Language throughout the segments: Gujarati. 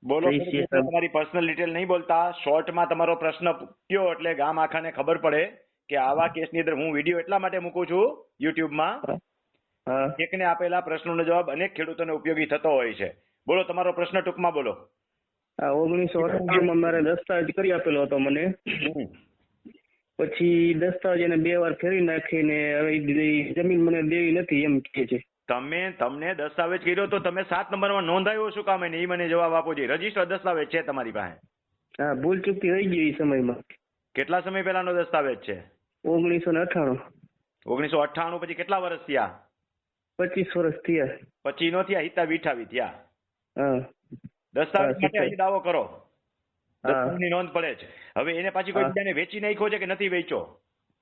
બોલો જય ખેડૂત શ્રી મિત્રો, રામ. તમારી પર્સનલ ડિટેલ નહીં બોલતા, શોર્ટમાં તમારો પ્રશ્ન કયો એટલે ગામ આખાને ખબર પડે કે આવા કેસની અંદર હું વિડીયો એટલા માટે મૂકું છું યુટ્યુબમાં. હા હા. એકને આપેલા પ્રશ્નોનો જવાબ અનેક ખેડૂતોને ઉપયોગી થતો હોય છે. બોલો તમારો પ્રશ્ન ટૂંકમાં બોલો. આ 1998 માં મારે દસ્તાવેજ કરી આપેલો હતો મને. હમ. પછી દસ્તાવેજ એને 2 વાર ફેરવી નાખીને હવે ઈ જમીન મને દેવી નથી એમ કહે છે. તમને દસ્તાવેજ કર્યો તો તમે 7 નંબરમાં નોંધાયો શું કામ એને? એ મને જવાબ આપો જોઈએ. રજીસ્ટર દસ્તાવેજ છે તમારી પાસે? હા, ભૂલ ચૂકતી થઈ ગઈ એ સમયમાં. કેટલા સમય પહેલાનો દસ્તાવેજ છે? 1998. 1998 પછી કેટલા વર્ષ થયા? 25 વર્ષ થયા. પછી નો થયા, હિતા વિઠાવી થયા. હા દસ્તાવેજ હા, માટે અહીં દાવો કરો. હા. દસ્તાવેજની નોંધ પડે છે. હવે એને પાછી કોઈ હા. બીજાને વેચી નાખ્યો છે કે નથી વેચ્યો?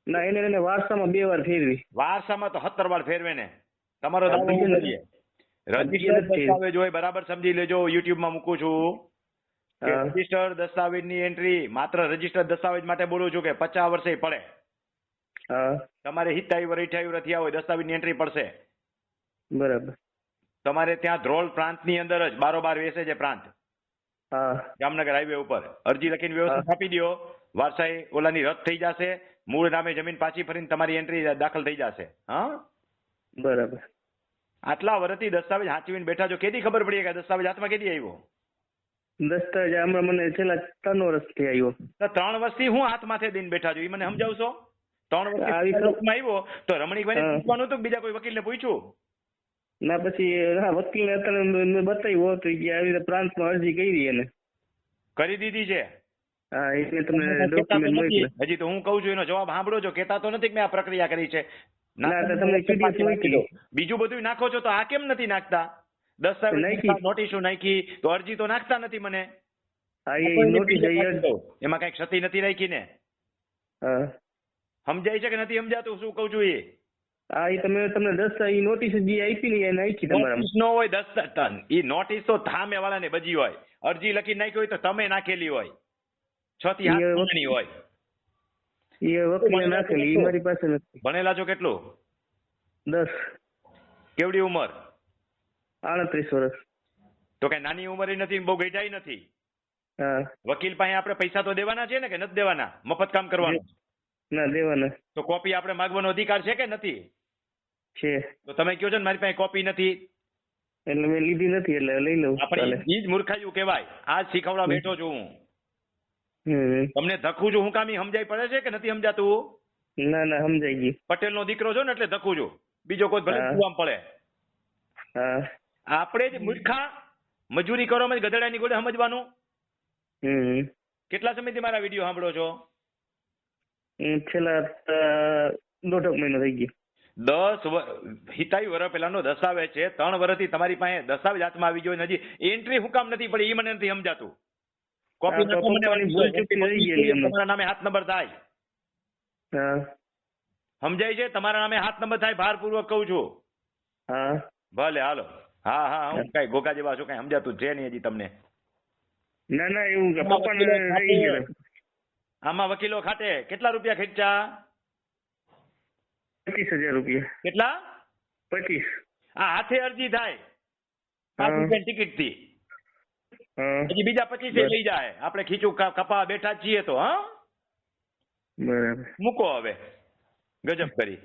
ના, એને વારસામાં 2 વાર ફેરવી. વારસામાં તો 17 વાર ફેરવે ને. તમારો હા, દાવો બીજે હું નથી. કરીએ? બીજે રજીસ્ટર નથી. દસ્તાવેજ હોય, બરાબર સમજી લેજો. યુટ્યુબમાં મૂકું છું કે હા રજીસ્ટર દસ્તાવેજની એન્ટ્રી માત્ર રજીસ્ટર દસ્તાવેજ માટે બોલું છું કે 50 વર્ષે પડે. હા તમારે 27 વર્ષ થયા હોય, દસ્તાવેજની એન્ટ્રી પડશે. બરાબર. તમારે ત્યાં ધ્રોલ પ્રાંતની અંદર જ બારોબાર વેસે છે પ્રાંત, હા જામનગર હાઈવે ઉપર. અરજી લખીને વ્યવસ્થિત આપી દો. વારસાઈ ઓલાની રદ થઈ જશે. મૂળ નામે જમીન પાછી ફરીને તમારી એન્ટ્રી દાખલ થઈ જશે. હા, બરાબર. આટલા વર્ષથી દસ્તાવેજ હાંચવીને બેઠા છો, કેદી ખબર પડી કે આ દસ્તાવેજ હાથમાં કેદી આવ્યો? દસ્તાવેજ હમણાં મને છેલ્લા 3 વર્ષથી આવ્યો. તો 3 વર્ષથી હું હાથ માથે દઈને બેઠા છો એ મને સમજાવશો? 3 વર્ષથી આવી હાથમાં આવ્યો તો રમણીકભાઈને હા. પૂછવાનું હતું કે બીજા કોઈ વકીલને પૂછ્યું? ના, પછી હા વકીલને અત્યારે મેં બતાવ્યું હતું કે આવી રીતે પ્રાંતમાં અરજી કરી એને. કરી દીધી છે? હા, એને તમને કહેતા તો ડોક્યુમેન્ટ નથી. મોકલે. હજી તો હું કહું છું એનો જવાબ સાંભળો છો. કહેતા તો નથી કે મેં આ પ્રક્રિયા કરી છે. ના, તો તમને PDF મોકલી. બીજું બધું નાખો છો તો આ કેમ નથી નાખતા? દસ્તાવેજ નાખી. નોટિસો નાખી તો અરજી તો નાખતા નથી મને. હા, આપો એ એને નોટિસ PDF આપી દો. એમાં કઈ ક્ષતિ નથી રાખી ને? હા સમજાય છે કે નથી સમજાતું શું કહું છું એ? હા, એ તમે તમને દસ્તાવેજ નોટિસ જે આપી ને એ નાખી તમારા. નોટિસ નો હોય 10 ટન. એ નોટિસ તો સામે વાળાને બજી હોય. અરજી લખી નાખી હોય તો તમે નાખેલી હોય. 6 થી 7 મહિનાની હોય. એ વકીલે નાખેલી, એ મારી પાસે નથી. ભણેલા છો કેટલું? 10. કેવડી ઉંમર? 38 વર્ષ. તો કઈ નાની ઉંમર નથી, બહુ ગઈઢાઈ નથી. હા. વકીલ પાસે આપણે પૈસા તો દેવાના છે ને કે નથી દેવાના? મફત કામ કરવાનું. ના, દેવાના તો કોપી આપણે માંગવાનો અધિકાર છે કે નથી? છે. તો તમે કહો છો ને મારી પાસે કોપી નથી. એટલે મેં લીધી નથી, એટલે લઈ લઉં. આપણે ઈ જ મૂર્ખાયું કહેવાય. આ જ શીખવડા બેઠો છું હું. તમને ધક્કું છું હું કામ? ઈ સમજાય પડે છે કે નથી સમજાતું? ના ના, સમજાઈ ગઈ. પટેલનો દીકરો છો ને એટલે ધક્કું છું. બીજો કોઈ ભલે હા. કુવામ પડે. હા. આપણે જ મૂર્ખા મજૂરી કરો માં ગધેડાની ગોળે સમજવાનું. કેટલા સમયથી મારા વિડીયો સાંભળો છો? છેલ્લા 1.5 મહિનો થઈ ગયો. 27 વર્ષ પહેલાનો દસ્તાવેજ છે. 3 વર્ષથી તમારી પાસે દસ્તાવેજ હાથમાં આવી ગયો. હજી એન્ટ્રી હું કામ નથી પડી એ મને નથી સમજાતું. કોપી હા, તો પપ્પાની ભૂલ ચૂકી રહી ગયેલી એમને. તમારા નામે 7 નંબર થાય. હા. સમજાય છે? તમારા નામે 7 નંબર થાય. ભારપૂર્વક કહું છું. હા. ભલે હાલો. હા હા, હું કઈ ગોગા જેવા છું, કઈ સમજાતું છે નહીં હજી તમને. ના ના, એવું કે પપ્પાને રહી ગયેલા. આમાં વકીલો ખાતે કેટલા રૂપિયા ખર્ચા? 25,000 રૂપિયા. કેટલા? 25. આ હાથે અરજી થાય 5 રૂપિયાની ટિકિટ થી. હા. હજી બીજા 25 લઈ જાય. આપણે ખીચું કપા બેઠા છીએ તો. હા, બરાબર. મૂકો હવે. ગજબ કરી.